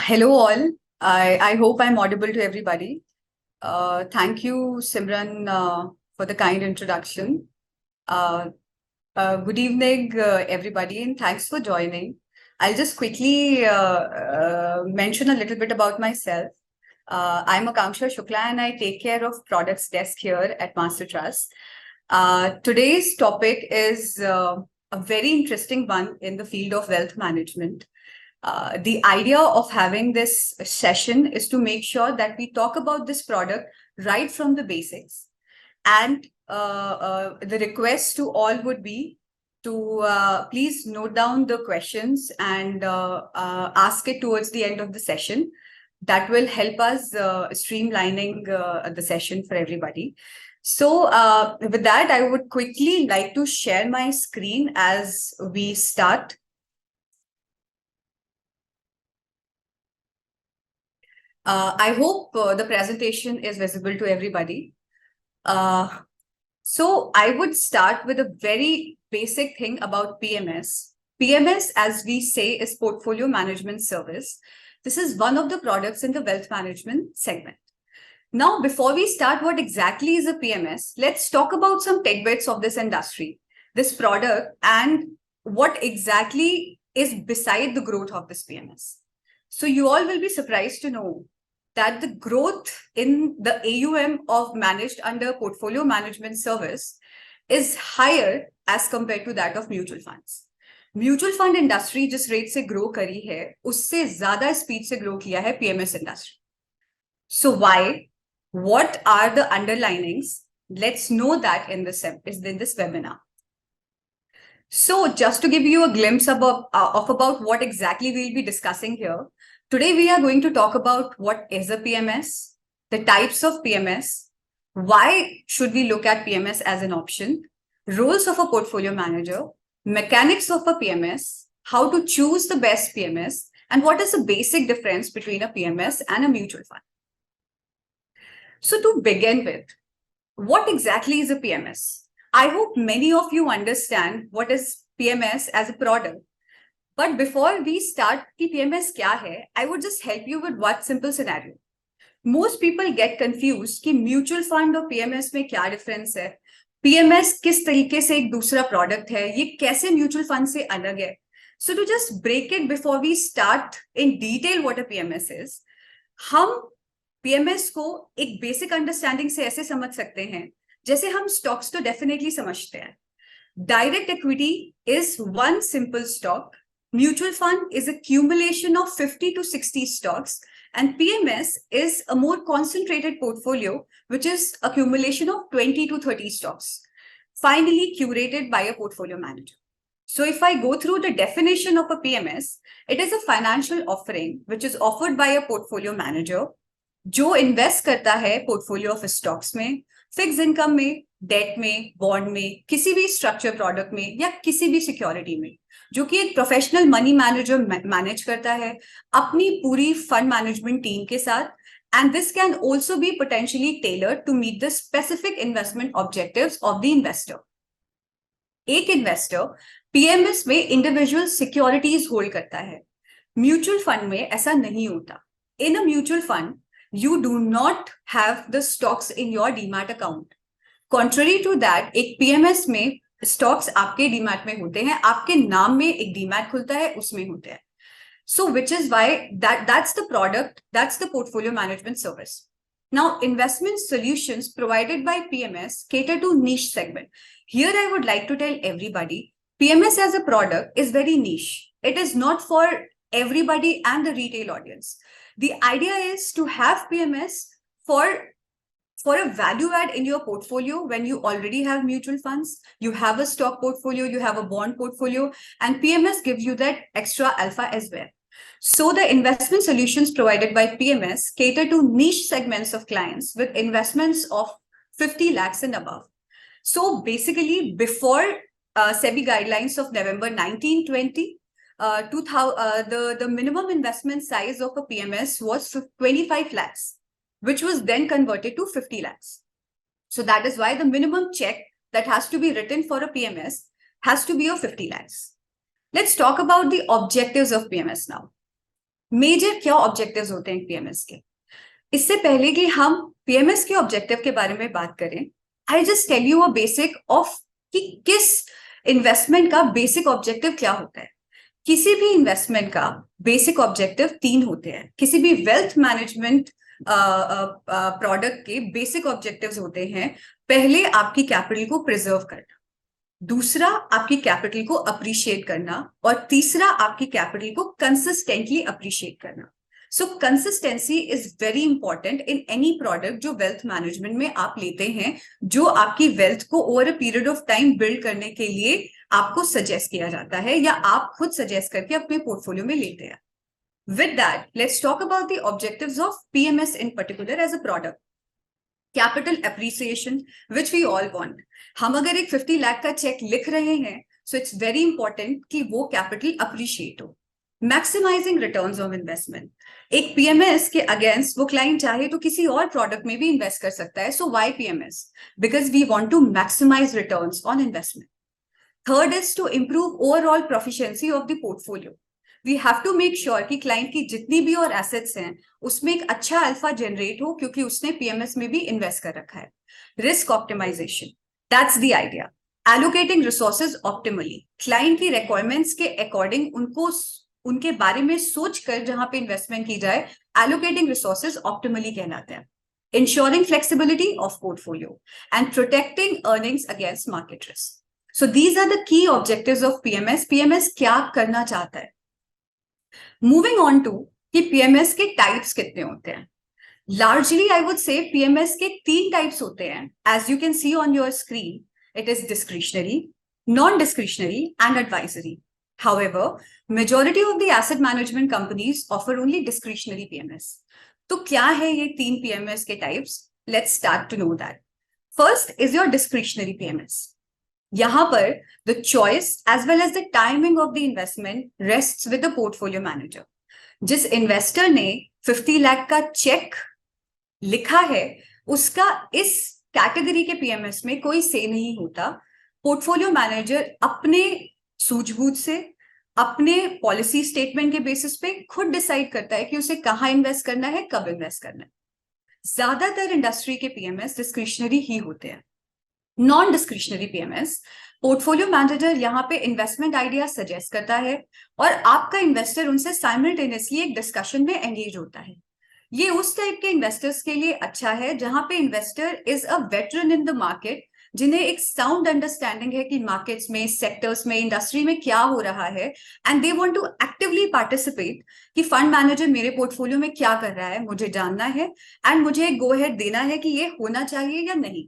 Hello all. I hope I'm audible to everybody. Thank you, Simran, for the kind introduction. Uh, Good evening, everybody, and thanks for joining. I'll just quickly mention a little bit about myself. I'm Akanksha Shukla, and I take care of products desk here at Master Trust. Today's topic is a very interesting one in the field of wealth management. The idea of having this session is to make sure that we talk about this product right from the basics. And the request to all would be to please note down the questions and ask it towards the end of the session. That will help us streamlining the session for everybody. So with that, I would quickly like to share my screen as we start. I hope the presentation is visible to everybody. So I would start with a very basic thing about PMS. PMS, as we say, is Portfolio Management Service. This is one of the products in the wealth management segment. Now, before we start what exactly is a PMS, let's talk about some tidbits of this industry, this product, and what exactly is beside the growth of this PMS. So you all will be surprised to know that the growth in the AUM of managed under portfolio management service is higher as compared to that of mutual funds. Mutual fund industry जिस rate से grow करी है उससे ज्यादा speed से grow किया है PMS industry. So why, what are the underlinings? Let's know that in this webinar. So just to give you a glimpse of about what exactly we'll be discussing here, today we are going to talk about what is a PMS, the types of PMS, why should we look at PMS as an option, roles of a portfolio manager, mechanics of a PMS, how to choose the best PMS, and what is the basic difference between a PMS and a mutual fund. So to begin with, what exactly is a PMS? I hope many of you understand what is PMS as a product. But before we start the PMS kya hai, I would just help you with one simple scenario. Most people get confused कि mutual fund और PMS में क्या difference है, PMS किस तरीके से एक दूसरा product है, ये कैसे mutual fund से अलग है. So to just break it before we start in detail what a PMS is, हम PMS को एक basic understanding से ऐसे समझ सकते हैं जैसे हम stocks तो definitely समझते हैं. Direct equity is one simple stock. Mutual fund is a accumulation of 50 to 60 stocks, and PMS is a more concentrated portfolio, which is accumulation of 20 to 30 stocks, finally curated by a portfolio manager. So if I go through the definition of a PMS, it is a financial offering which is offered by a portfolio manager जो invest करता है portfolio of stocks में, fix income में, date में, bond में, किसी भी structure product में या किसी भी सिक्योरिटी में, जो कि एक प्रोफेशनल मनी मैनेजर मैनेज करता है अपनी पूरी फंड मैनेजमेंट टीम के साथ. And this can also be potentially tailored to meet the specific investment objectives of the investor. एक इन्वेस्टर पीएमएस में इंडिविजुअल सिक्योरिटीज होल्ड करता है. म्यूचुअल फंड में ऐसा नहीं होता. In a mutual fund you do not have the stocks in your demat account. Contrary to that, एक PMS में stocks आपके demat में होते हैं, आपके नाम में एक demat खुलता है, उसमें होते हैं. So which is why that's the product, that's the portfolio management service. Now, investment solutions provided by PMS cater to niche segment. Here I would like to tell everybody, PMS as a product is very niche. It is not for everybody and the retail audience. The idea is to have PMS for a value add in your portfolio when you already have mutual funds, you have a stock portfolio, you have a bond portfolio, and PMS gives you that extra alpha as well. So the investment solutions provided by PMS cater to niche segments of clients with investments of 50 lakhs and above. So basically, before SEBI guidelines of November 1920, the minimum investment size of a PMS was 25 lakhs, which was then converted to 50 lakhs. So that is why the minimum check that has to be written for a PMS has to be of 50 lakhs. Let's talk about the objectives of PMS now. Major क्या objectives होते हैं PMS के? इससे पहले कि हम PMS के objective के बारे में बात करें, I just tell you a basic of कि किस इन्वेस्टमेंट का बेसिक ऑब्जेक्टिव क्या होता है। किसी भी इन्वेस्टमेंट का बेसिक ऑब्जेक्टिव 3 होते हैं। किसी भी वेल्थ मैनेजमेंट प्रोडक्ट के बेसिक ऑब्जेक्टिव्स होते हैं, पहले आपकी कैपिटल को प्रिजर्व करना, दूसरा आपकी कैपिटल को अप्रिशिएट करना, और तीसरा आपकी कैपिटल को कंसिस्टेंटली अप्रिशिएट करना। सो consistency is very important in any product जो वेल्थ मैनेजमेंट में आप लेते हैं, जो आपकी वेल्थ को over a period of time build करने के लिए आपको सजेस्ट किया जाता है, या आप खुद सजेस्ट करके अपने पोर्टफोलियो में लेते हैं। With that, let's talk about the objectives of PMS in particular as a product. Capital appreciation, which we all want. हम अगर एक 50 लाख का चेक लिख रहे हैं, so it's very important कि वो कैपिटल अप्रिशिएट हो। मैक्सिमाइजिंग रिटर्न्स ऑफ इन्वेस्टमेंट, एक पीएमएस के अगेंस्ट वो क्लाइंट चाहे तो किसी और प्रोडक्ट में भी इन्वेस्ट कर सकता है। So why PMS? Because we want to maximise returns on investment. Third is to improve overall proficiency of the portfolio. We have to make sure कि क्लाइंट की जितनी भी और एसेट्स हैं उसमें एक अच्छा अल्फा जनरेट हो, क्योंकि उसने पीएमएस में भी इन्वेस्ट कर रखा है। Risk optimisation, that's the idea. Allocating resources optimally, client की रिक्वायरमेंट्स के अकॉर्डिंग उनको उनके बारे में सोचकर जहां पे इन्वेस्टमेंट की जाए, एलोकेटिंग रिसोर्सेज ऑप्टिमली कहलाते हैं। Ensuring flexibility of portfolio and protecting earnings against market risk. So these are the key objectives of PMS. PMS क्या करना चाहता है? Moving on to कि PMS के types कितने होते हैं? Largely, I would say PMS के 3 types होते हैं. As you can see on your screen, it is discretionary, non-discretionary, and advisory. However, majority of the asset management companies offer only discretionary PMS. तो क्या है ये 3 PMS के types? Let's start to know that. First is your discretionary PMS. यहां पर the choice as well as the timing of the investment rests with the portfolio manager. जिस investor ने 50 लाख का चेक लिखा है, उसका इस कैटेगरी के PMS में कोई से नहीं होता। पोर्टफोलियो मैनेजर अपने सूझबूझ से, अपने पॉलिसी स्टेटमेंट के बेसिस पे खुद डिसाइड करता है कि उसे कहां इन्वेस्ट करना है, कब इन्वेस्ट करना है। ज्यादातर इंडस्ट्री के PMS डिस्क्रिशनरी ही होते हैं। Non discretionary PMS, portfolio manager यहाँ पे इन्वेस्टमेंट आइडिया सजेस्ट करता है और आपका इन्वेस्टर उनसे साइमल्टेनियसली एक डिस्कशन में एंगेज होता है। ये उस टाइप के इन्वेस्टर्स के लिए अच्छा है जहां पे investor is a veteran in the market, जिन्हें एक साउंड अंडरस्टैंडिंग है कि मार्केट्स में, सेक्टर्स में, इंडस्ट्री में क्या हो रहा है, and they want to actively participate कि फंड मैनेजर मेरे पोर्टफोलियो में क्या कर रहा है, मुझे जानना है एंड मुझे गो अहेड देना है कि ये होना चाहिए या नहीं।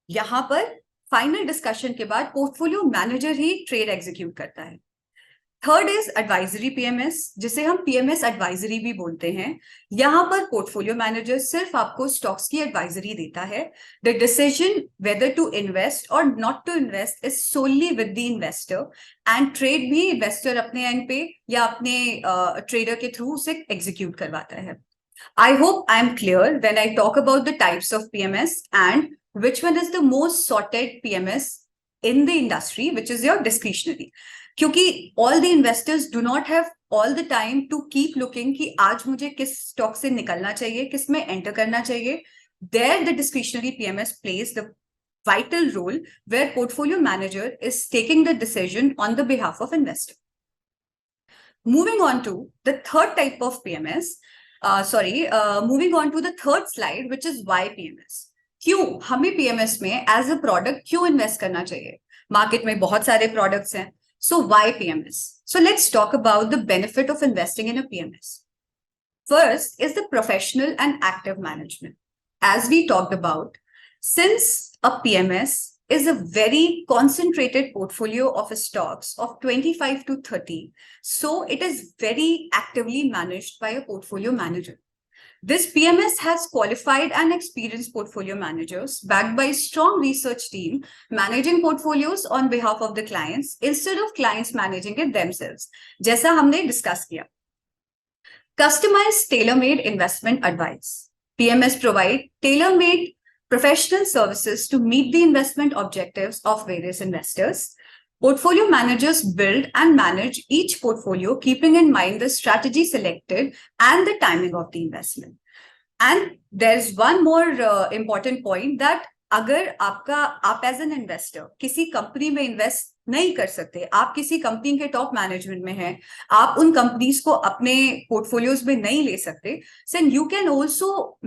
यहां पर फाइनल डिस्कशन के बाद पोर्टफोलियो मैनेजर ही ट्रेड एग्जीक्यूट करता है। थर्ड इज एडवाइजरी PMS, जिसे हम PMS एडवाइजरी भी बोलते हैं। यहां पर पोर्टफोलियो मैनेजर सिर्फ आपको स्टॉक्स की एडवाइजरी देता है। The decision whether to invest or not to invest is solely with the investor, and trade भी इन्वेस्टर अपने एंड पे या अपने ट्रेडर के थ्रू उसे एग्जीक्यूट करवाता है। I hope I am clear when I talk about the types of PMS and which one is the most sorted PMS in the industry, which is your discretionary. क्योंकि all the investors do not have all the time to keep looking कि आज मुझे किस stock से निकलना चाहिए, किस में एंटर करना चाहिए. There the discretionary PMS plays the vital role where portfolio manager is taking the decision on the behalf of investor. Moving on to the third type of PMS, moving on to the third slide, which is why PMS. क्यों हमें PMS में as a product क्यों invest करना चाहिए? Market में बहुत सारे products हैं, so why PMS? So let's talk about the benefit of investing in a PMS. First is the professional and active management. As we talked about, since a PMS is a very concentrated portfolio of stocks of 25 to 30, so it is very actively managed by a portfolio manager. This PMS has qualified and experienced portfolio managers backed by a strong research team managing portfolios on behalf of the clients instead of clients managing it themselves. जैसा हमने discuss किया. Customized tailor-made investment advice. PMS provide tailor-made professional services to meet the investment objectives of various investors. Portfolio managers build and manage each portfolio, keeping in mind the strategy selected and the timing of the investment. And there's one more important point that अगर आप as an investor किसी company में invest नहीं कर सकते, आप किसी company के टॉप मैनेजमेंट में हैं, आप उन कंपनीज को अपने पोर्टफोलियोज में नहीं ले सकते, then you can also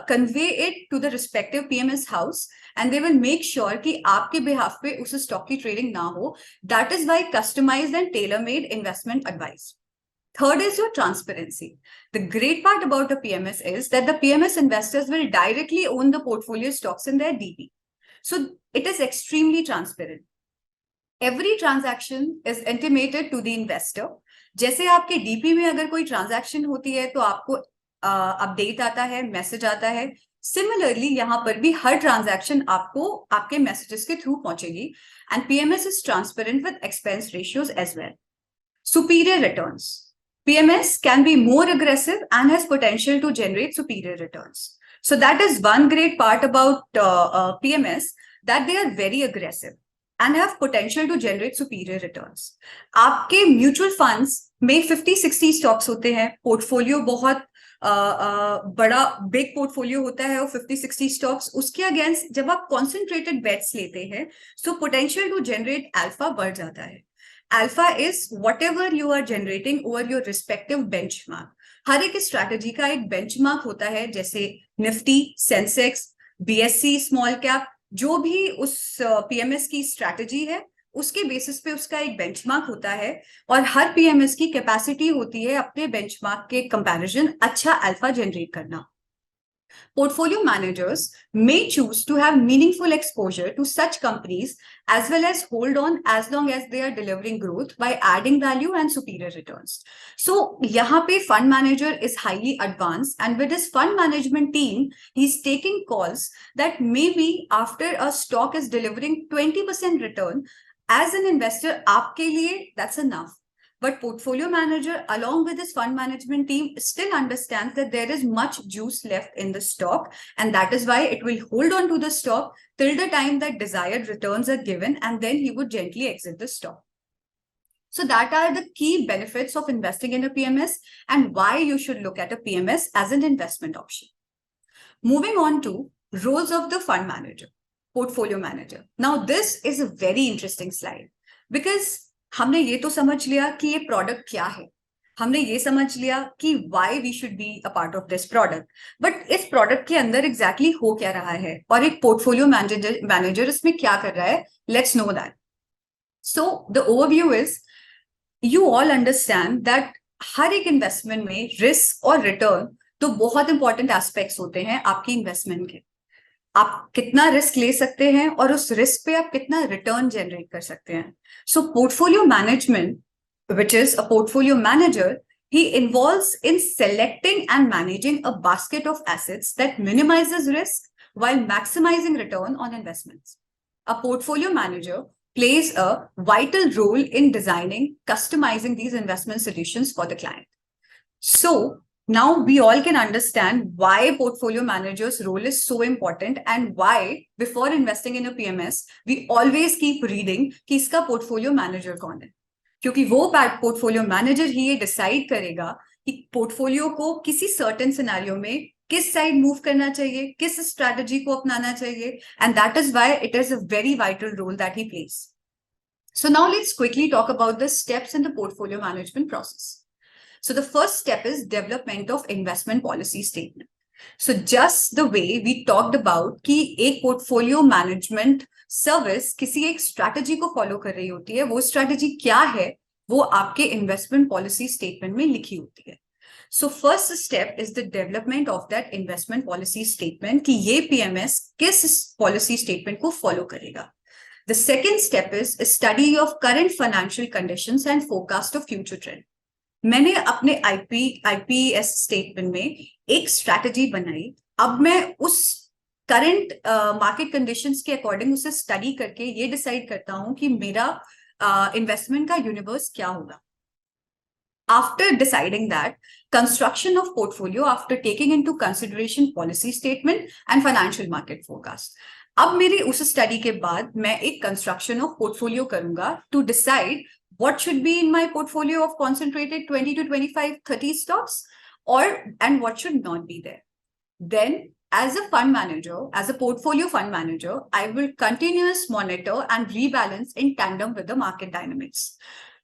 convey it to the respective PMS house and they will make sure कि आपके behalf पे उस स्टॉक की ट्रेडिंग ना हो. That is why customized and tailor-made investment advice. Third is your transparency. The great part about the PMS is that the PMS investors will directly own the portfolio stocks in their DP. So it is extremely transparent. Every transaction is intimated to the investor. जैसे आपके DP में अगर कोई transaction होती है तो आपको update आता है, मैसेज आता है. Similarly, यहाँ पर भी हर transaction आपको आपके messages के through पहुंचेगी. And PMS is transparent with expense ratios as well. Superior returns. PMS can be more aggressive and has potential to generate superior returns. So that is one great part about PMS, that they are very aggressive and have potential to generate superior returns. आपके mutual funds में 50-60 stocks होते हैं, portfolio बहुत बड़ा big portfolio होता है और 50-60 stocks, उसके अगेंस्ट जब आप कॉन्सेंट्रेटेड बेट्स लेते हैं, so potential to generate alpha बढ़ जाता है. Alpha is whatever you are generating over your respective benchmark. हर एक स्ट्रैटेजी का एक बेंचमार्क होता है, जैसे Nifty, Sensex, BSE small cap, जो भी उस PMS की स्ट्रैटेजी है उसके बेसिस पे उसका एक बेंचमार्क होता है और हर PMS की कैपेसिटी होती है अपने बेंचमार्क के कंपैरिजन अच्छा अल्फा जनरेट करना. Portfolio managers may choose to have meaningful exposure to such companies as well as hold on as long as they are delivering growth by adding value and superior returns. So, यहाँ पे fund manager is highly advanced and with his fund management team, he's taking calls that maybe after a stock is delivering 20% return, as an investor, आपके लिए that's enough. But portfolio manager, along with his fund management team, still understands that there is much juice left in the stock, and that is why it will hold on to the stock till the time that desired returns are given, and then he would gently exit the stock. So that are the key benefits of investing in a PMS and why you should look at a PMS as an investment option. Moving on to roles of the fund manager, portfolio manager. Now, this is a very interesting slide because हमने ये तो समझ लिया कि ये product क्या है, हमने ये समझ लिया कि why we should be a part of this product, but इस प्रोडक्ट के अंदर एग्जैक्टली हो क्या रहा है और एक पोर्टफोलियो मैनेजर इसमें क्या कर रहा है, let's know that. So the overview is, you all understand that हर एक इन्वेस्टमेंट में रिस्क और रिटर्न तो बहुत इंपॉर्टेंट एस्पेक्ट्स होते हैं आपकी इन्वेस्टमेंट के. आप कितना रिस्क ले सकते हैं और उस रिस्क पे आप कितना रिटर्न जनरेट कर सकते हैं. So portfolio management, which is a portfolio manager, he involves in selecting and managing a basket of assets that minimizes risk while maximizing return on investments. A portfolio manager plays a vital role in designing, customizing these investment solutions for the client. So now we all can understand why portfolio manager's role is so important and why before investing in a PMS, we always keep reading कि इसका portfolio manager कौन है, क्योंकि वो portfolio manager ही ये decide करेगा कि portfolio को किसी सर्टेन सिनेरियो में किस साइड मूव करना चाहिए, किस स्ट्रैटेजी को अपनाना चाहिए, and that is why it is a very vital role that he plays. So now let's quickly talk about the steps in the portfolio management process. So the first step is development of investment policy statement. So just the way we talked about कि एक portfolio management service किसी एक strategy को follow कर रही होती है, वो स्ट्रैटेजी क्या है वो आपके इन्वेस्टमेंट पॉलिसी स्टेटमेंट में लिखी होती है. So first step is the development of that investment policy statement कि ये PMS किस पॉलिसी स्टेटमेंट को फॉलो करेगा. The second step is study of current financial conditions and forecast of future trend. मैंने अपने IPS स्टेटमेंट में एक strategy बनाई. अब मैं उस करंट मार्केट कंडीशंस के अकॉर्डिंग उसे स्टडी करके ये डिसाइड करता हूं कि मेरा इन्वेस्टमेंट का यूनिवर्स क्या होगा. After deciding that, construction of portfolio after taking into consideration policy statement and financial market forecast. अब मेरी उस स्टडी के बाद मैं एक कंस्ट्रक्शन ऑफ पोर्टफोलियो करूंगा to decide what should be in my portfolio of concentrated 20 to 25, 30 stocks, and what should not be there. Then, as a fund manager, as a portfolio fund manager, I will continuously monitor and rebalance in tandem with the market dynamics.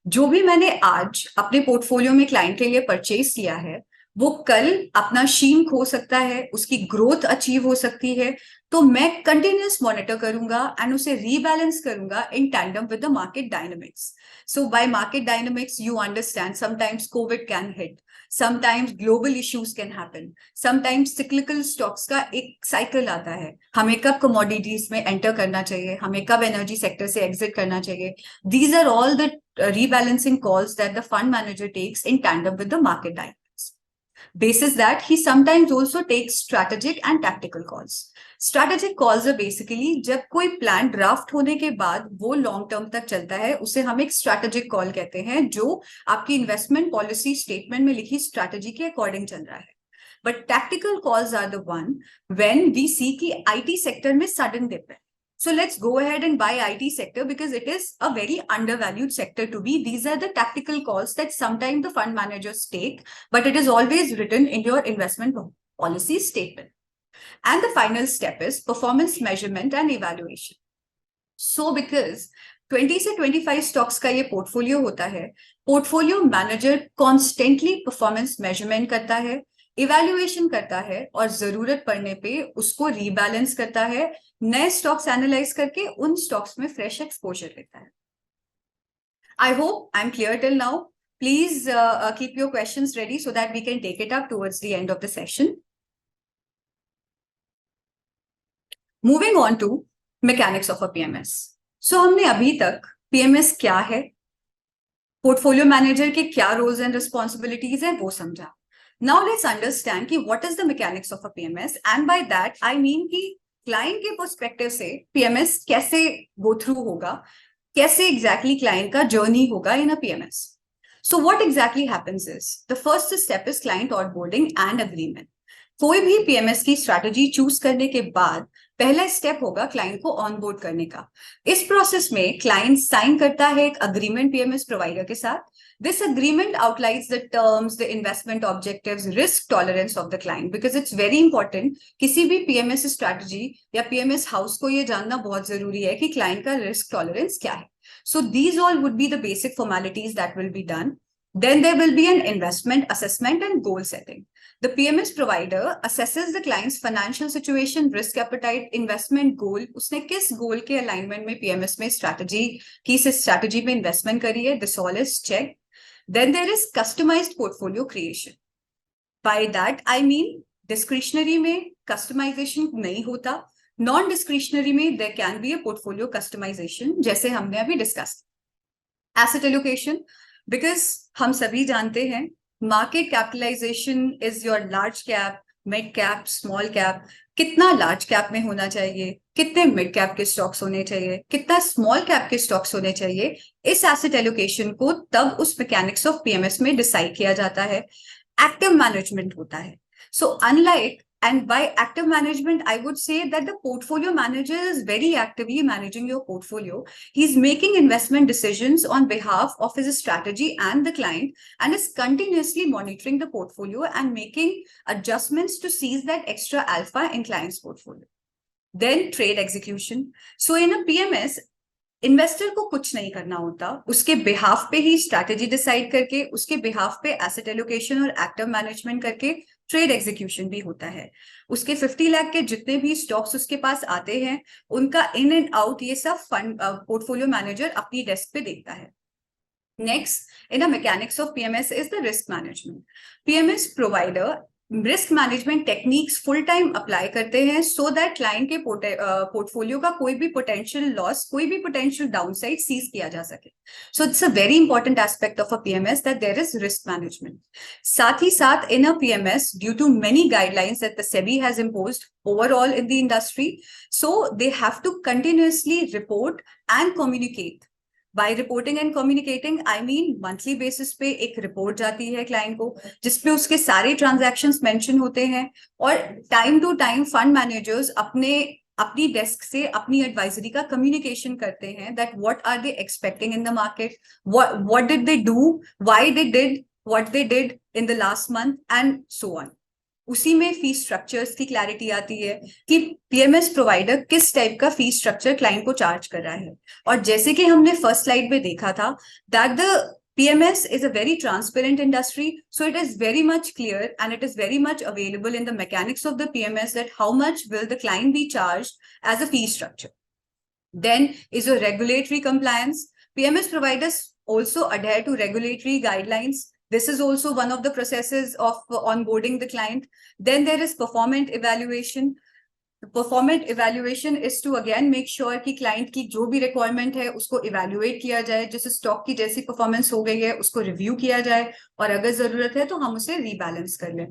जो भी मैंने आज अपने portfolio में client के लिए purchase किया है, वो कल अपना शीन खो सकता है, उसकी ग्रोथ अचीव हो सकती है, तो मैं कंटिन्यूस मॉनिटर करूंगा एंड उसे रीबैलेंस करूंगा in tandem with the market dynamics. So bye market dynamics you understand sometimes Covid can hit, sometimes global issues can happen, sometimes cyclical stocks का एक साइकिल आता है. हमें कब कमोडिटीज में एंटर करना चाहिए, हमें कब एनर्जी सेक्टर से एग्जिट करना चाहिए. These are all the rebalancing calls that the fund manager takes in tandem with the market dynamics. Basis that, he sometimes also takes strategic and tactical calls. Strategic calls are basically जब कोई plan draft होने के बाद वो long term तक चलता है, उसे हम एक स्ट्रैटेजिक कॉल कहते हैं, जो आपकी इन्वेस्टमेंट पॉलिसी स्टेटमेंट में लिखी स्ट्रैटेजी के अकॉर्डिंग चल रहा है. But tactical calls are the one when we see कि आईटी सेक्टर में सडन डिप है. So let's go ahead and buy IT sector because it is a very undervalued sector to be. These are the tactical calls that sometimes the fund managers take, but it is always written in your investment policy statement. And the final step is performance measurement and evaluation. So because 20 से 25 stocks का ये portfolio होता है, portfolio manager constantly performance measurement करता है, evaluation करता है और जरूरत पड़ने पे उसको रीबैलेंस करता है, नए स्टॉक्स एनालाइज करके उन स्टॉक्स में फ्रेश एक्सपोजर लेता है. I hope I am clear till now. Please keep your questions ready so that we can take it up towards the end of the session. Moving on to mechanics of a PMS. So हमने अभी तक PMS क्या है, portfolio manager के क्या roles and responsibilities है वो समझा. Now let's understand कि what is the mechanics of a PMS, and by that I mean कि client के perspective से PMS कैसे go through होगा, कैसे exactly client का journey होगा in a PMS. So what exactly happens is the first step is client onboarding and agreement. कोई भी PMS की strategy choose करने के बाद पहला स्टेप होगा क्लाइंट को ऑनबोर्ड करने का. इस प्रोसेस में क्लाइंट साइन करता है एक अग्रीमेंट पीएमएस प्रोवाइडर के साथ. This agreement outlines the terms, the investment objectives, risk tolerance of the client, because it's very important. किसी भी PMS strategy या PMS house को ये जानना बहुत जरूरी है कि client का risk tolerance क्या है. So these all would be the basic formalities that will be done. Then there will be an investment assessment and goal setting. The PMS provider assesses the client's financial situation, risk appetite, investment goal. उसने किस goal के alignment में PMS में strategy की से strategy में investment करी है. This all is checked. Then there is customized portfolio creation. By that I mean discretionary में customization नहीं होता, non-discretionary में there can be a portfolio customization जैसे हमने अभी discuss. Asset allocation, because हम सभी जानते हैं market capitalization is your large cap, mid cap, small cap. कितना लार्ज कैप में होना चाहिए, कितने मिड कैप के स्टॉक्स होने चाहिए, कितना स्मॉल कैप के स्टॉक्स होने चाहिए, इस एसेट एलोकेशन को तब उस मैकेनिक्स ऑफ पीएमएस में डिसाइड किया जाता है. एक्टिव मैनेजमेंट होता है. So unlike, and by active management, I would say that the portfolio manager is very actively managing your portfolio. He's making investment decisions on behalf of his strategy and the client, and is continuously monitoring the portfolio and making adjustments to seize that extra alpha in client's portfolio. Then trade execution. So in a PMS, investor को कुछ नहीं करना होता, उसके behalf पे ही strategy decide करके, उसके behalf पे एसेट एलोकेशन और एक्टिव मैनेजमेंट करके ट्रेड एग्जीक्यूशन भी होता है. उसके 50 लाख के जितने भी स्टॉक्स उसके पास आते हैं, उनका इन एंड आउट ये सब फंड पोर्टफोलियो मैनेजर अपनी डेस्क पे देखता है. Next, in a mechanics of PMS is the risk management. PMS provider risk management techniques full time apply करते हैं सो दैट क्लाइंट के पोर्टफोलियो का कोई भी पोटेंशियल लॉस, कोई भी पोटेंशियल डाउनसाइड सीज किया जा सके. So it's a very important aspect of a PMS that there is risk management. साथ ही साथ in a PMS, due to many guidelines that the SEBI has imposed overall in the industry, so they have to continuously report and communicate by reporting and communicating I mean monthly basis पे एक report जाती है client को, जिसपे उसके सारे transactions mention होते हैं, और time to time fund managers अपनी डेस्क से अपनी एडवाइजरी का कम्युनिकेशन करते हैं that what are they expecting in the market, what did they do, why they did what they did in the last month and so on. उसी में fees structures की clarity आती है कि पीएमएस प्रोवाइडर किस type का fees structure client को charge कर रहा है। और जैसे कि हमने फर्स्ट स्लाइड में देखा था that the PMS is a very transparent industry, so it is very much clear and it is very much available in the mechanics of the PMS that how much will the client be charged as a fee structure. Then is a regulatory compliance. PMS providers also adhere to regulatory guidelines. This is also one of the processes of onboarding the client. Then there is performance evaluation. Performance evaluation is to again make sure कि client की जो भी requirement है उसको evaluate किया जाए, जैसे stock की जैसी परफॉर्मेंस हो गई है उसको रिव्यू किया जाए, और अगर जरूरत है तो हम उसे रीबैलेंस कर लें।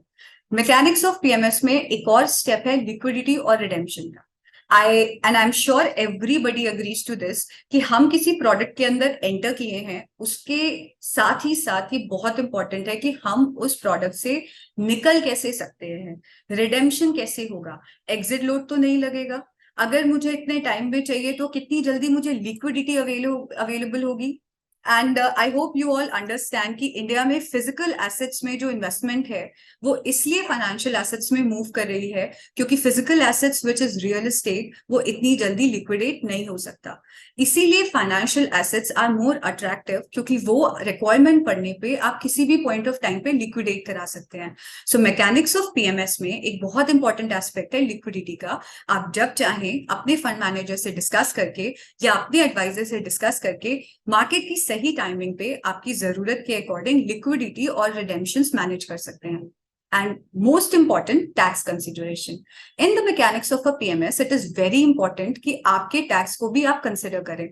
मैकेनिक्स ऑफ पीएमएस में एक और स्टेप है लिक्विडिटी और रिडेम्पशन का। I am sure everybody agrees to this कि हम किसी प्रोडक्ट के अंदर एंटर किए हैं, उसके साथ ही बहुत इंपॉर्टेंट है कि हम उस प्रोडक्ट से निकल कैसे सकते हैं, रिडेम्पशन कैसे होगा, एग्जिट लोड तो नहीं लगेगा, अगर मुझे इतने टाइम में चाहिए तो कितनी जल्दी मुझे लिक्विडिटी अवेलेबल होगी। And I hope you all understand कि इंडिया में फिजिकल एसेट्स में जो इन्वेस्टमेंट है वो इसलिए फाइनेंशियल एसेट्स में मूव कर रही है क्योंकि physical assets which is real estate वो इतनी जल्दी लिक्विडेट नहीं हो सकता। इसीलिए financial assets are more attractive क्योंकि वो रिक्वायरमेंट पड़ने पे आप किसी भी पॉइंट ऑफ टाइम पे लिक्विडेट करा सकते हैं। सो मैकेनिक्स ऑफ पीएमएस में एक बहुत इंपॉर्टेंट एस्पेक्ट है लिक्विडिटी का। आप जब चाहें अपने फंड मैनेजर से डिस्कस करके या अपने एडवाइजर से डिस्कस करके मार्केट की सही टाइमिंग पे आपकी जरूरत के अकॉर्डिंग लिक्विडिटी और रिडेम्पशंस मैनेज कर सकते हैं। And most important, tax consideration. In the mechanics of a PMS, it is very important कि आपके टैक्स को भी आप कंसिडर करें।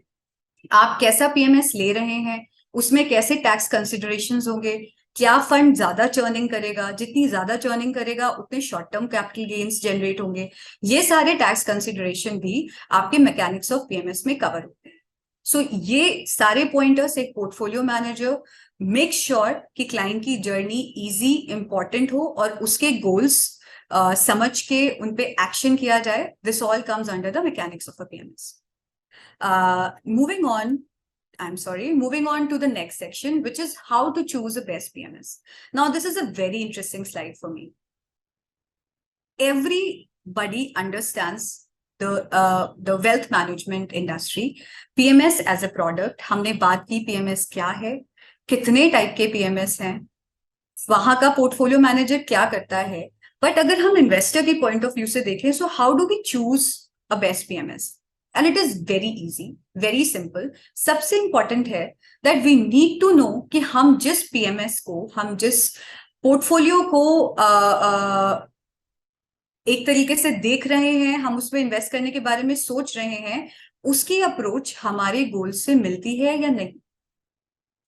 आप कैसा PMS ले रहे हैं, उसमें कैसे टैक्स कंसिडरेशंस होंगे, क्या फंड ज्यादा चर्निंग करेगा, जितनी ज्यादा चर्निंग करेगा उतने short term capital gains generate होंगे, ये सारे टैक्स कंसिडरेशन भी आपके मैकेनिक्स ऑफ PMS में कवर होते हैं। सो ये सारे पॉइंटर्स एक पोर्टफोलियो मैनेजर मेक श्योर कि क्लाइंट की जर्नी इजी इंपॉर्टेंट हो और उसके गोल्स समझ के उन पे एक्शन किया जाए। This all comes under the mechanics of a PMS. moving on to the next section, which is how to choose a best PMS. Now this is a very interesting slide for me. Everybody understands the wealth management industry, PMS as a product. हमने बात की PMS क्या है, कितने type के PMS हैं, वहां का पोर्टफोलियो मैनेजर क्या करता है, बट अगर हम इन्वेस्टर के पॉइंट ऑफ व्यू से देखें so how do we choose a best PMS? And it is very easy, very simple. सबसे इंपॉर्टेंट है that we need to know कि हम जिस पीएमएस को, हम जिस पोर्टफोलियो को एक तरीके से देख रहे हैं, हम उसमें इन्वेस्ट करने के बारे में सोच रहे हैं, उसकी अप्रोच हमारे गोल से मिलती है या नहीं।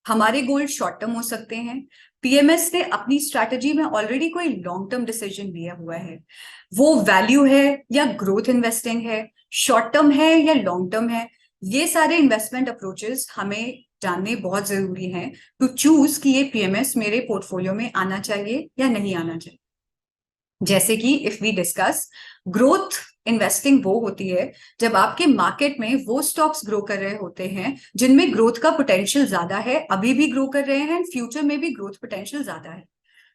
हमारे गोल शॉर्ट टर्म हो सकते हैं, पीएमएस ने अपनी स्ट्रैटेजी में ऑलरेडी कोई लॉन्ग टर्म डिसीजन लिया हुआ है, वो वैल्यू है या ग्रोथ इन्वेस्टिंग है, शॉर्ट टर्म है या लॉन्ग टर्म है। ये सारे इन्वेस्टमेंट अप्रोचेस हमें जानने बहुत जरूरी हैं टू चूज कि ये पीएमएस मेरे पोर्टफोलियो में आना चाहिए या नहीं आना चाहिए। जैसे कि if we discuss growth investing, वो होती है जब आपके मार्केट में वो स्टॉक्स ग्रो कर रहे होते हैं जिनमें ग्रोथ का पोटेंशियल ज्यादा है, अभी भी ग्रो कर रहे हैं, फ्यूचर में भी ग्रोथ पोटेंशियल ज्यादा है।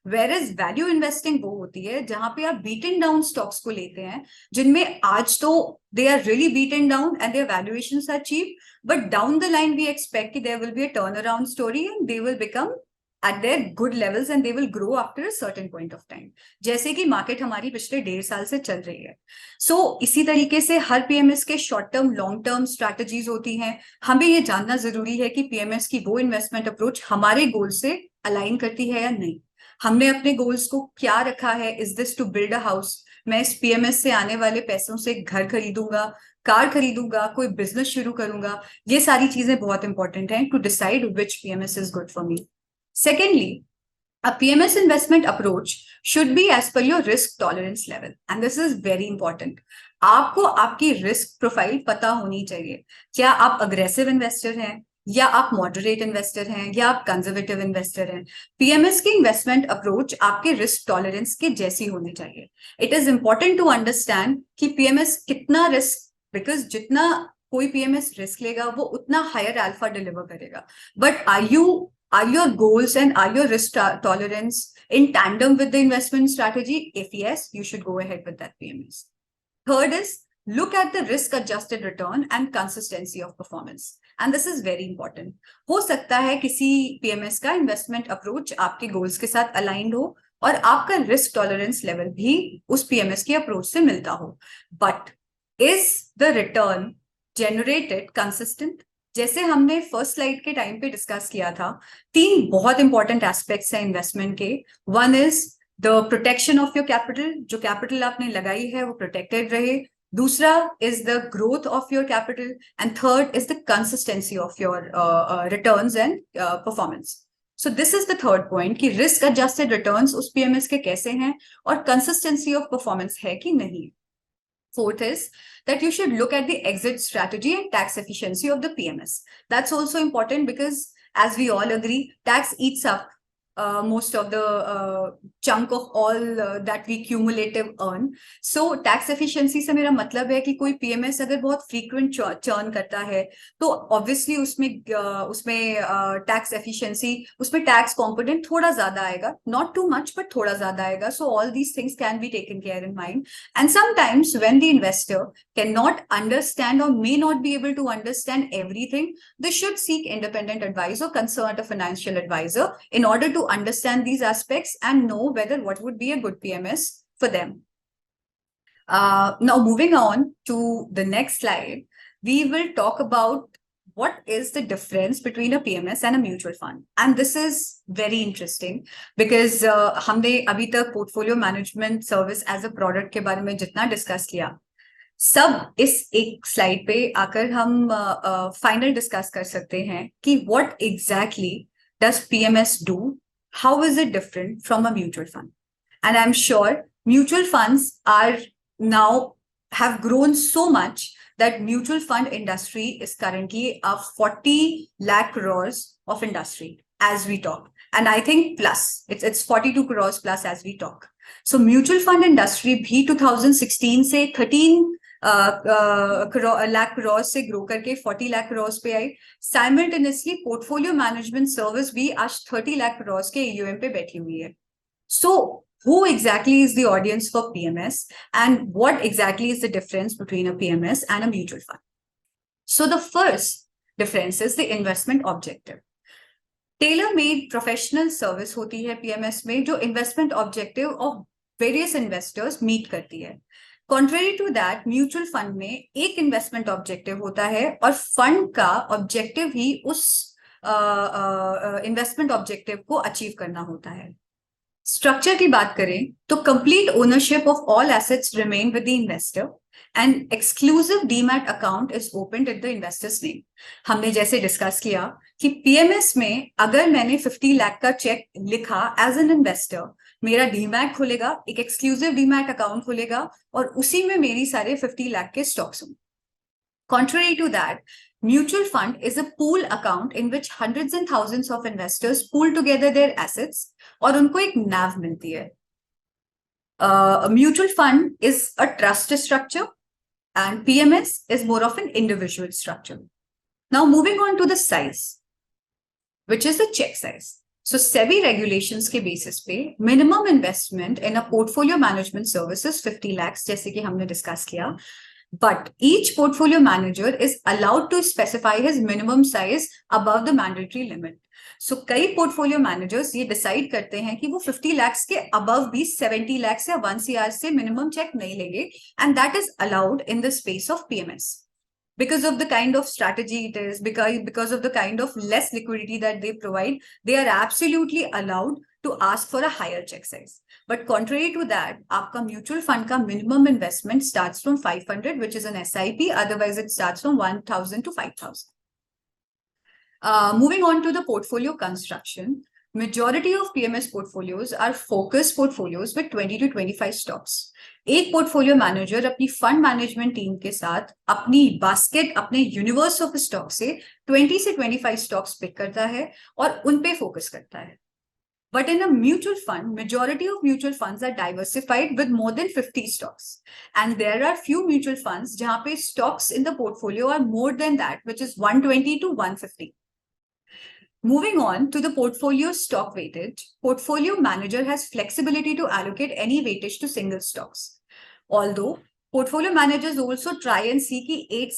वेयरएज वैल्यू इन्वेस्टिंग वो होती है जहां पे आप बीटन डाउन स्टॉक्स को लेते हैं जिनमें आज तो they are really beaten down and their valuations are cheap, but down the line we expect कि there will be a turn around story and they will become at their good levels and they will grow after a certain point of time, जैसे कि market हमारी पिछले 1.5 साल से चल रही है। इसी तरीके से हर पीएमएस के short term, long term strategies होती हैं। हमें ये जानना जरूरी है कि पीएमएस की वो इन्वेस्टमेंट अप्रोच हमारे गोल से अलाइन करती है या नहीं। हमने अपने गोल्स को क्या रखा है, is this to build a house, मैं इस पीएमएस से आने वाले पैसों से घर खरीदूंगा, कार खरीदूंगा, कोई बिजनेस शुरू करूंगा। ये सारी चीजें बहुत इंपॉर्टेंट हैं to decide which PMS is good for me. Secondly, a PMS investment approach should be as per your risk tolerance level, and this is very important. आपको आपकी रिस्क प्रोफाइल पता होनी चाहिए। क्या आप अग्रेसिव इन्वेस्टर हैं, या आप मॉडरेट इन्वेस्टर हैं या आप कंजर्वेटिव इन्वेस्टर हैं, पीएमएस की इन्वेस्टमेंट अप्रोच आपके रिस्क टॉलरेंस के जैसी होनी चाहिए. It is important to understand कि पीएमएस कितना रिस्क, बिकॉज जितना कोई पीएमएस रिस्क लेगा वो उतना हायर अल्फा डिलीवर करेगा. But are your goals and are your risk tolerance in tandem with the investment strategy? If yes, you should go ahead with that PMS. Third is look at the risk adjusted return and consistency of performance. And this is very important. हो सकता है किसी PMS का investment approach आपके goals के साथ aligned हो और आपका risk tolerance level भी उस PMS की approach से मिलता हो. But is the return generated consistent? जैसे हमने फर्स्ट स्लाइड के टाइम पे डिस्कस किया था, 3 बहुत इंपॉर्टेंट एस्पेक्ट्स हैं इन्वेस्टमेंट के. One is the protection of your capital, जो कैपिटल आपने लगाई है वो प्रोटेक्टेड रहे. दूसरा is the growth of your capital and third is the consistency of your returns and performance. So this is the third point कि risk adjusted returns उस PMS के कैसे हैं और कंसिस्टेंसी ऑफ परफॉर्मेंस है कि नहीं. Fourth is that you should look at the exit strategy and tax efficiency of the PMS. That's also important because, as we all agree, tax eats up most of the chunk of all that we cumulative earn. So tax efficiency से मेरा मतलब है कि कोई PMS अगर बहुत frequent churn करता है तो obviously उसमें tax efficiency, उसमें tax component थोड़ा ज़्यादा आएगा, not too much but थोड़ा ज़्यादा आएगा. So all these things can be taken care in mind. And sometimes when the investor cannot understand or may not be able to understand everything, they should seek independent advice or consult a financial advisor in order to understand these aspects and know whether what would be a good PMS for them. Now moving on to the next slide, we will talk about what is the difference between a PMS and a mutual fund. And this is very interesting because हमने अभी तक portfolio management service as a product के बारे में जितना discuss किया, सब इस एक स्लाइड पे आकर हम फाइनल डिस्कस कर सकते हैं कि what exactly does PMS do? How is it different from a mutual fund? And I'm sure mutual funds are now have grown so much that mutual fund industry is currently a 40 lakh crores of industry as we talk. And I think plus, it's 42 crores plus as we talk. So mutual fund industry भी 2016 से 13 lakh crores से grow करके 40 lakh crores पे आई. Simultaneously portfolio management service भी आज 30 lakh crores के AUM पे बैठी हुई है. So who exactly is the audience for PMS and what exactly is the difference between a PMS and a mutual fund? So the first difference is the investment objective. Tailor-made professional service होती है PMS में जो investment objective of various investors meet करती है. Contrary to that, mutual fund में एक investment objective होता है और फंड का ऑब्जेक्टिव ही उस इन्वेस्टमेंट ऑब्जेक्टिव को अचीव करना होता है. स्ट्रक्चर की बात करें तो complete ownership of all assets remain with the investor and exclusive demat account is open at the investors name. हमने जैसे डिस्कस किया कि पीएमएस में अगर मैंने 50 लाख का चेक लिखा एज एन इन्वेस्टर, मेरा डीमैट खुलेगा, एक एक्सक्लूसिव डीमैट अकाउंट खुलेगा और उसी में मेरी सारे 50 लाख के स्टॉक्स होंगे. Contrary to that, mutual fund is a pool account in which hundreds and thousands of investors pool together their assets और उनको एक NAV मिलती है. A mutual fund is a trust structure and PMS is more of an individual structure. Now moving on to the size, which is the check size. So SEBI regulations के basis पे minimum investment in a portfolio management service is 50 lakhs जैसे कि हमने discuss किया. But each portfolio manager is allowed to specify his minimum size above the mandatory limit. So कई portfolio managers ये decide करते हैं कि वो 50 lakhs के above भी 70 lakhs या 1 CR से minimum check नहीं लेंगे, and that is allowed in the space of PMS. Because of the kind of strategy it is, because of the kind of less liquidity that they provide, they are absolutely allowed to ask for a higher check size. But contrary to that, आपका mutual fund का minimum investment starts from 500, which is an SIP. Otherwise, it starts from 1,000 to 5,000. Moving on to the portfolio construction, majority of PMS portfolios are focused portfolios with 20 to 25 stocks. एक portfolio manager अपनी fund management team के साथ अपनी basket, अपने universe of stock से 20 से 25 stocks pick करता है और उन पे फोकस करता है. But in a mutual fund, majority of mutual funds are diversified with more than 50 stocks. And there are few mutual funds jahan pe stocks in the portfolio are more than that, which is 120 to 150. Moving on to the portfolio stock weightage, portfolio manager has flexibility to allocate any weightage to single stocks. Although portfolio managers also try and see कि 8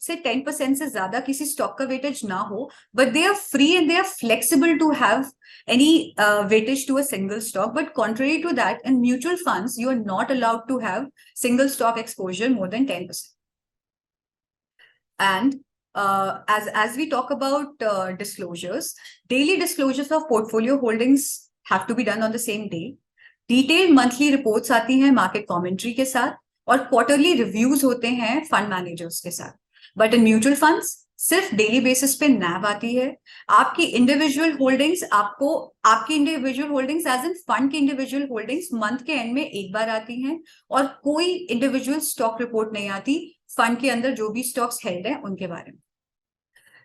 से 10% से ज्यादा किसी stock का weightage ना हो, but they are free and they are flexible to have any weightage to a single stock. But contrary to that, in mutual funds, you are not allowed to have single stock exposure more than 10%. And as we talk about disclosures, daily disclosures of portfolio holdings have to be done on the same day. Detailed monthly reports आती हैं market commentary के साथ, और quarterly reviews होते हैं fund managers के साथ. But in mutual funds सिर्फ डेली बेसिस पे नैव आती है. आपकी individual holdings as in fund की इंडिविजुअल होल्डिंग्स मंथ के एंड में एक बार आती हैं, और कोई इंडिविजुअल स्टॉक रिपोर्ट नहीं आती फंड के अंदर जो भी स्टॉक्स हेल्ड है उनके बारे में.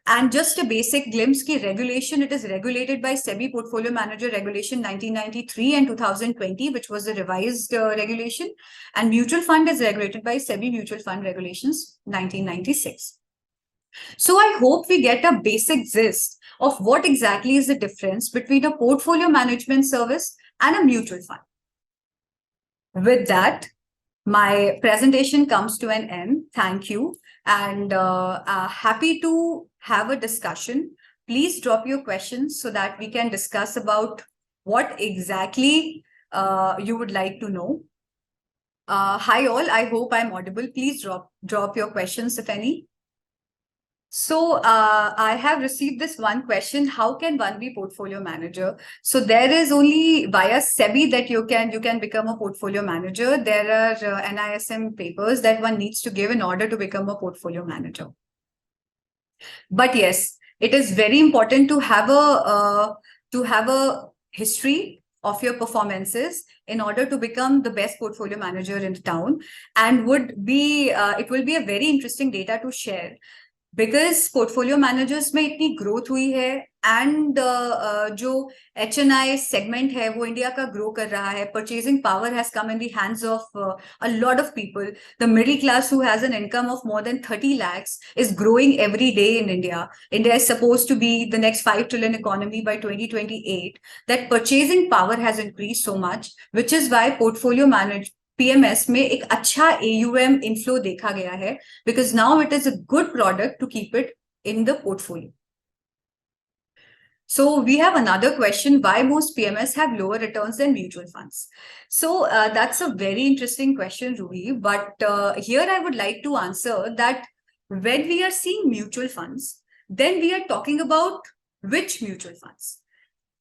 And just a basic glimpse की regulation, it is regulated by SEBI Portfolio Manager Regulation 1993 and 2020, which was the revised regulation. And mutual fund is regulated by SEBI Mutual Fund Regulations 1996. So I hope we get a basic gist of what exactly is the difference between a portfolio management service and a mutual fund. With that, my presentation comes to an end. Thank you. And happy to have a discussion. Please drop your questions so that we can discuss about what exactly you would like to know. Hi all, I hope I'm audible. Please drop your questions if any. So I have received this one question: how can one be portfolio manager? So there is only via SEBI that you can become a portfolio manager. There are NISM papers that one needs to give in order to become a portfolio manager. But yes, it is very important to have a history of your performances in order to become the best portfolio manager in town, and it will be a very interesting data to share. Because portfolio managers में इतनी growth हुई है, and जो HNI segment है वो India का grow कर रहा है. Purchasing power has come in the hands of a lot of people. The middle class who has an income of more than 30 lakhs is growing every day in India. India is supposed to be the next 5 trillion economy by 2028. That purchasing power has increased so much, which is why portfolio management PMS में एक अच्छा AUM inflow देखा गया है, because now it is a good product to keep it in the portfolio. So we have another question: why most PMS have lower returns than mutual funds? So that's a very interesting question, Ruhi. But here I would like to answer that when we are seeing mutual funds, then we are talking about which mutual funds.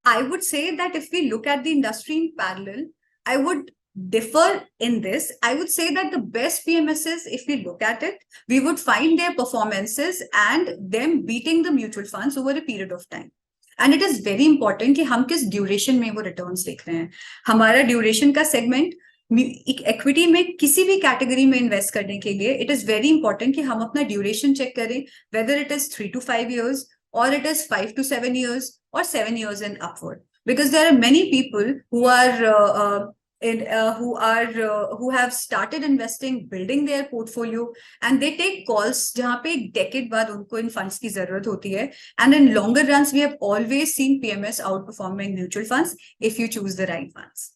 I would say that if we look at the industry in parallel, I would differ in this. I would say that the best PMSs, if we look at it, we would find their performances and them beating the mutual funds over a period of time. And it is very important कि हम किस duration में वो returns देख रहे हैं. हमारा duration का segment equity में किसी भी category में invest करने के लिए it is very important कि हम अपना duration check करें, whether it is 3 to 5 years or it is 5 to 7 years or 7 years and upward. Because there are many people who are who have started investing, building their portfolio, and they take calls जहाँ पे एक decade बाद उनको इन funds की जरूरत होती है. And in longer runs, we have always seen PMS outperforming mutual funds if you choose the right ones.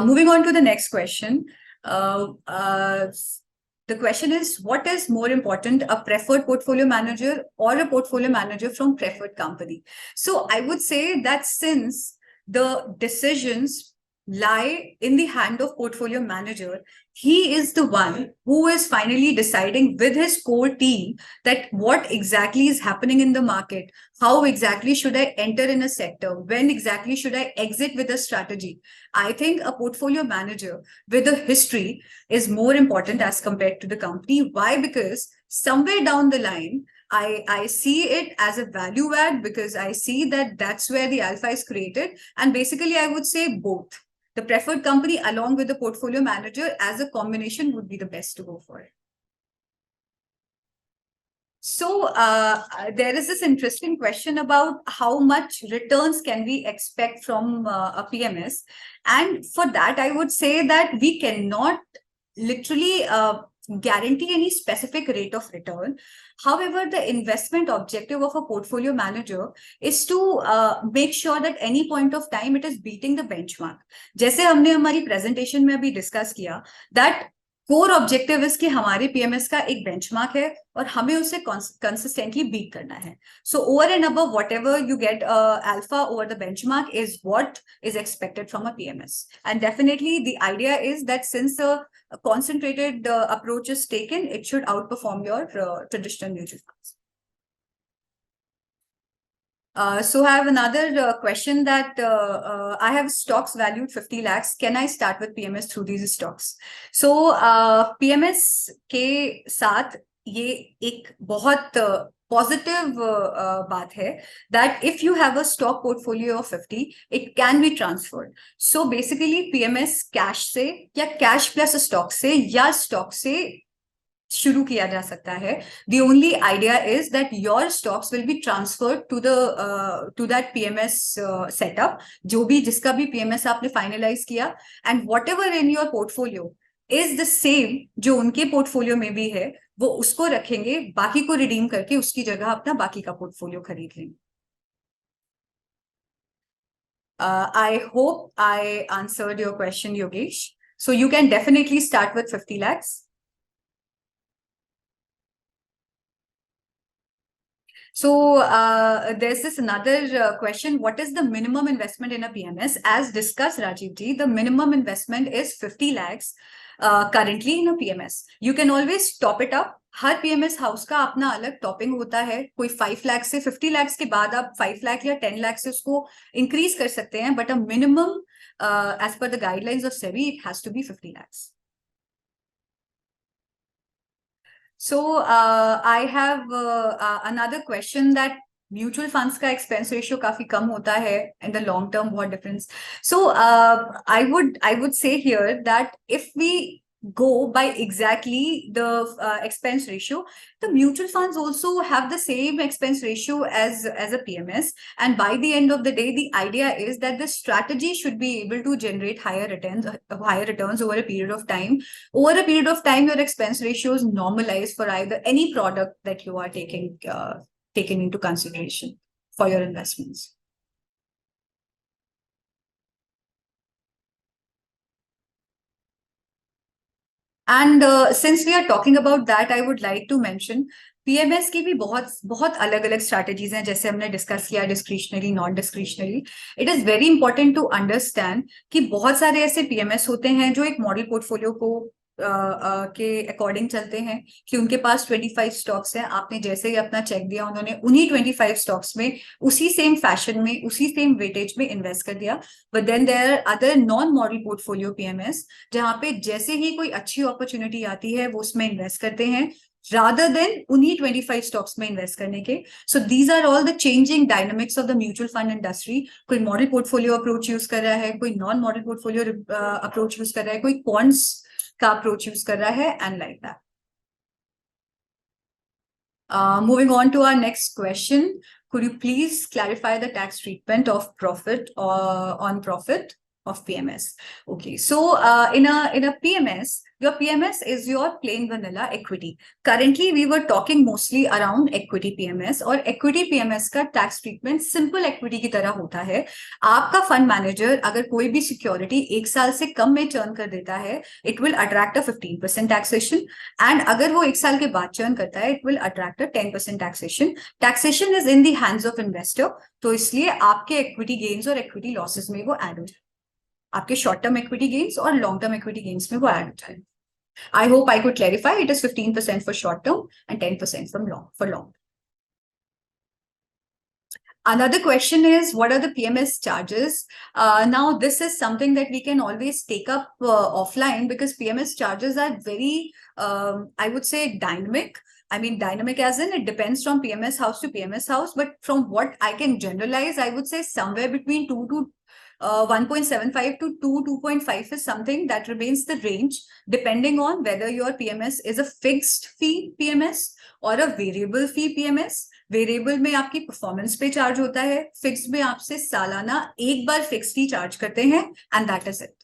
Moving on to the next question. The question is, what is more important, a preferred portfolio manager or a portfolio manager from preferred company? So I would say that since the decisions lie in the hand of portfolio manager, he is the one who is finally deciding with his core team that what exactly is happening in the market, how exactly should I enter in a sector, when exactly should I exit with a strategy. I think a portfolio manager with a history is more important as compared to the company. Why? Because somewhere down the line, I see it as a value add, because I see that that's where the alpha is created. And basically, I would say both. the preferred company along with the portfolio manager as a combination would be the best to go for it. So there is this interesting question about how much returns can we expect from a PMS. And for that, I would say that we cannot literally guarantee any specific rate of return. However, the investment objective of a portfolio manager is to make sure that any point of time it is beating the benchmark. जैसे हमने हमारी presentation में अभी discuss किया that core objective इसके हमारे PMS का एक बेंचमार्क है और हमें उसे कंसिस्टेंटली बीट करना है. So over and above whatever you get alpha over the benchmark is what is expected from a PMS. And definitely the idea is that since a concentrated approach is taken, it should outperform your traditional mutual funds. So I have another question that I have stocks valued 50 lakhs. Can I start with PMS through these stocks? So PMS के साथ ये एक बहुत positive बात है that if you have a stock portfolio of 50, it can be transferred. So basically PMS cash से या cash plus stock से या stock से शुरू किया जा सकता है. The only idea is that your stocks will be transferred to that PMS setup, जो भी जिसका भी PMS आपने finalize किया, and whatever in your portfolio is the same जो उनके portfolio में भी है वो उसको रखेंगे, बाकी को redeem करके उसकी जगह अपना बाकी का portfolio खरीद लेंगे. I hope I answered your question, Yogesh. So you can definitely start with 50 lakhs. So there's this another question. What is the minimum investment in a PMS? As discussed, Rajiv ji, the minimum investment is 50 lakhs currently in a PMS. You can always top it up. Her PMS house का अपना अलग topping होता है. कोई 5 लाख से 50 लाख के बाद आप 5 लाख या 10 लाख से उसको इंक्रीज कर सकते हैं. But a minimum as per the guidelines of SEBI, it has to be 50 lakhs. So I have another question that mutual funds का expense ratio काफी कम होता है in the long term. What difference? So I would say here that if we go by exactly the expense ratio, the mutual funds also have the same expense ratio as a PMS, and by the end of the day the idea is that the strategy should be able to generate higher returns over a period of time. Over a period of time your expense ratios normalize for either any product that you are taking into consideration for your investments. And since we are talking about that, I would like to mention PMS की भी बहुत अलग-अलग strategies हैं. जैसे हमने discuss किया discretionary, non discretionary. It is very important to understand कि बहुत सारे ऐसे PMS होते हैं जो एक model portfolio को के अकॉर्डिंग चलते हैं कि उनके पास 25 स्टॉक्स हैं. आपने जैसे ही अपना चेक दिया उन्होंने उन्हीं 25 स्टॉक्स में उसी सेम फैशन में उसी सेम वेटेज में इन्वेस्ट कर दिया. But then there are other non model portfolio PMS जहां पे जैसे ही कोई अच्छी अपॉर्चुनिटी आती है वो उसमें इन्वेस्ट करते हैं rather than उन्हीं 25 स्टॉक्स में इन्वेस्ट करने के. So these are all the changing dynamics of the mutual fund industry. कोई मॉडल पोर्टफोलियो अप्रोच यूज कर रहा है, कोई non model portfolio approach use कर रहा है, कोई क्वांट्स का अप्रोच यूज कर रहा है, and like that. Moving on to our next question, could you please clarify the tax treatment of profit on profit of PMS? Okay, so in a PMS, your PMS is your plain vanilla equity. Currently, we were talking mostly around equity PMS, और equity PMS का tax treatment simple equity की तरह होता है. आपका fund manager अगर कोई भी security 1 साल से कम में churn कर देता है, it will attract a 15% taxation, and अगर वो 1 साल के बाद churn करता है, it will attract a 10% taxation. Taxation is in the hands of investor, तो इसलिए आपके equity gains और equity losses में वो add हो जाए. आपके short term equity gains और long term equity gains में वो add हो जाए. I hope I could clarify. It is 15% for short term and 10% for long. Another question is, what are the PMS charges? Now, this is something that we can always take up offline because PMS charges are very, I would say, dynamic. I mean, dynamic as in it depends from PMS house to PMS house. But from what I can generalize, I would say somewhere between 1.75 to 2.5 is something that remains the range depending on whether your PMS is a fixed fee PMS or a variable fee PMS. Variable में आपकी performance पे charge होता है, fix में आपसे सालाना एक बार fix fee charge करते हैं, and that is it.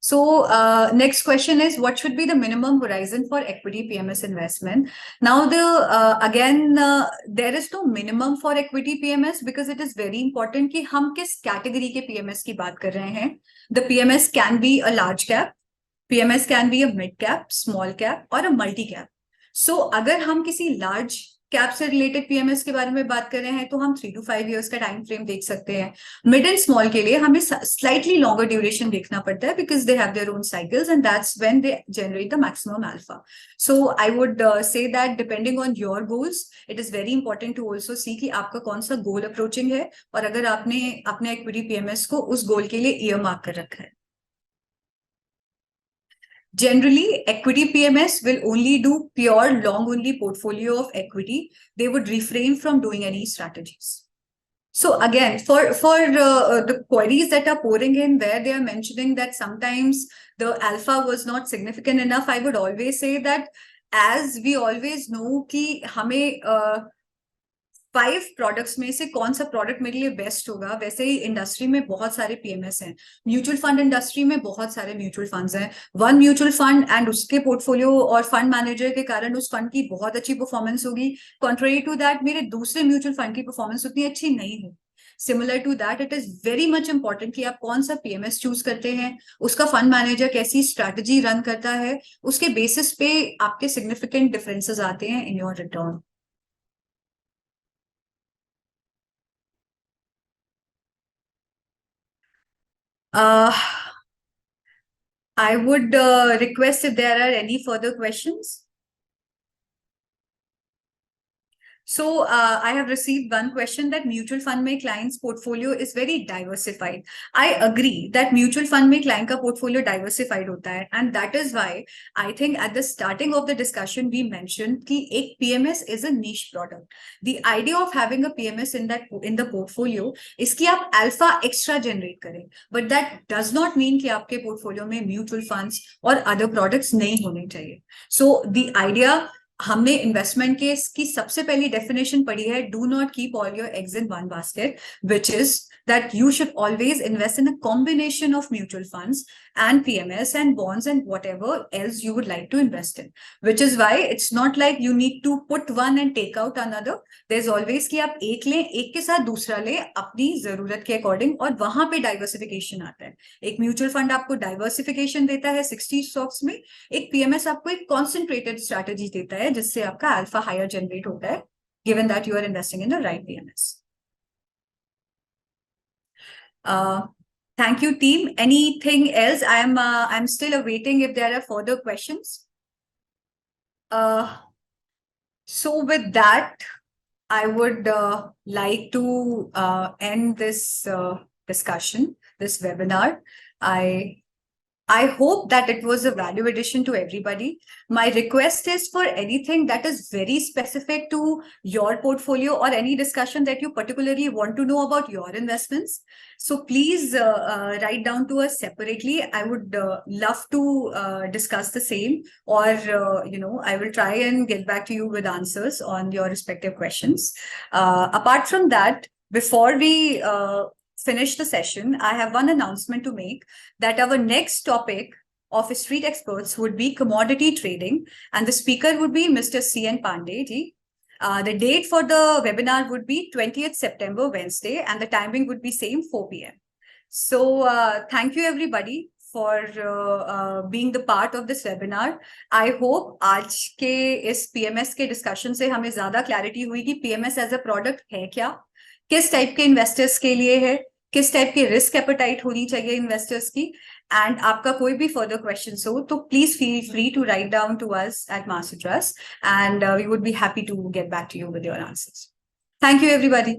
So next question is, what should be the minimum horizon for equity PMS investment? Now there is no minimum for equity PMS because it is very important कि हम किस category के PMS की बात कर रहे हैं. The PMS can be a large cap, PMS can be a mid cap, small cap or a multi cap. So अगर हम किसी large कैप से रिलेटेड पीएमएस के बारे में बात कर रहे हैं तो हम 3 to 5 years का टाइम फ्रेम देख सकते हैं. मिड एंड स्मॉल के लिए हमें स्लाइटली लॉन्गर ड्यूरेशन देखना पड़ता है because they have their own cycles and that's when they generate the maximum alpha. So I would say that depending on your goals it is very important to also see कि आपका कौन सा गोल approaching है और अगर आपने अपने equity PMS को उस गोल के लिए ईयर मार्क कर रखा है. Generally, equity PMS will only do pure long-only portfolio of equity. They would refrain from doing any strategies. So again, for the queries that are pouring in where they are mentioning that sometimes the alpha was not significant enough, I would always say that as we always know कि हमें 5 products में से कौन सा product मेरे लिए best होगा, वैसे ही इंडस्ट्री में बहुत सारे पीएमएस हैं. म्यूचुअल फंड इंडस्ट्री में बहुत सारे म्यूचुअल फंड्स हैं. वन म्यूचुअल फंड एंड उसके पोर्टफोलियो और फंड मैनेजर के कारण उस फंड की बहुत अच्छी परफॉर्मेंस होगी. कॉन्ट्रेरी टू दैट मेरे दूसरे म्यूचुअल फंड की परफॉर्मेंस उतनी अच्छी नहीं होगी. Similar to that it is very much important कि आप कौन सा पीएमएस चूज करते हैं, उसका फंड मैनेजर कैसी स्ट्रैटेजी रन करता है, उसके बेसिस पे आपके सिग्निफिकेंट डिफरेंसेस आते हैं in your return. I would request if there are any further questions. So I have received one question that mutual fund में client's portfolio is very diversified. I agree that mutual fund में client का portfolio diversified होता है, and that is why I think at the starting of the discussion we mentioned कि एक PMS is a niche product. The idea of having a PMS in the portfolio is कि आप alpha extra generate करें, but that does not mean कि आपके portfolio में mutual funds और other products नहीं होने चाहिए. So the idea हमने इन्वेस्टमेंट के की सबसे पहली डेफिनेशन पढ़ी है, do not keep all your eggs in one basket, which is that you should always invest in a combination of mutual funds and PMS and bonds and whatever else you would like to invest in. Which is why it's not like you need to put one and take out another. There's always कि आप एक लें, एक के साथ दूसरा लें अपनी जरूरत के अकॉर्डिंग, और वहां पे डाइवर्सिफिकेशन आता है. एक म्यूचुअल फंड आपको डाइवर्सिफिकेशन देता है 60 स्टॉक्स में, एक PMS आपको एक कॉन्सेंट्रेटेड स्ट्रैटेजी देता है जिससे आपका अल्फा हायर जनरेट होता है, given that you are investing in the right PMS. Thank you, team. Anything else? I'm still awaiting if there are further questions. So with that, I would like to end this discussion, this webinar. I hope that it was a value addition to everybody. My request is for anything that is very specific to your portfolio or any discussion that you particularly want to know about your investments. So please write down to us separately. I would love to discuss the same, or I will try and get back to you with answers on your respective questions. Apart from that, before we finish the session, I have one announcement to make, that our next topic of Street Experts would be commodity trading, and the speaker would be Mr. C.N. Pandey ji. The date for the webinar would be 20th September, Wednesday, and the timing would be same 4 p.m. So thank you everybody for being the part of this webinar. I hope आज के इस PMS के discussion से हमें ज़्यादा clarity हुई कि PMS as a product है क्या, किस टाइप के इन्वेस्टर्स के लिए है, किस टाइप की रिस्क एपेटाइट होनी चाहिए इन्वेस्टर्स की. एंड आपका कोई भी फर्दर क्वेश्चंस हो तो please feel free to write down to us at Master Trust, and we would be happy to get back to you with your answers. Thank you everybody.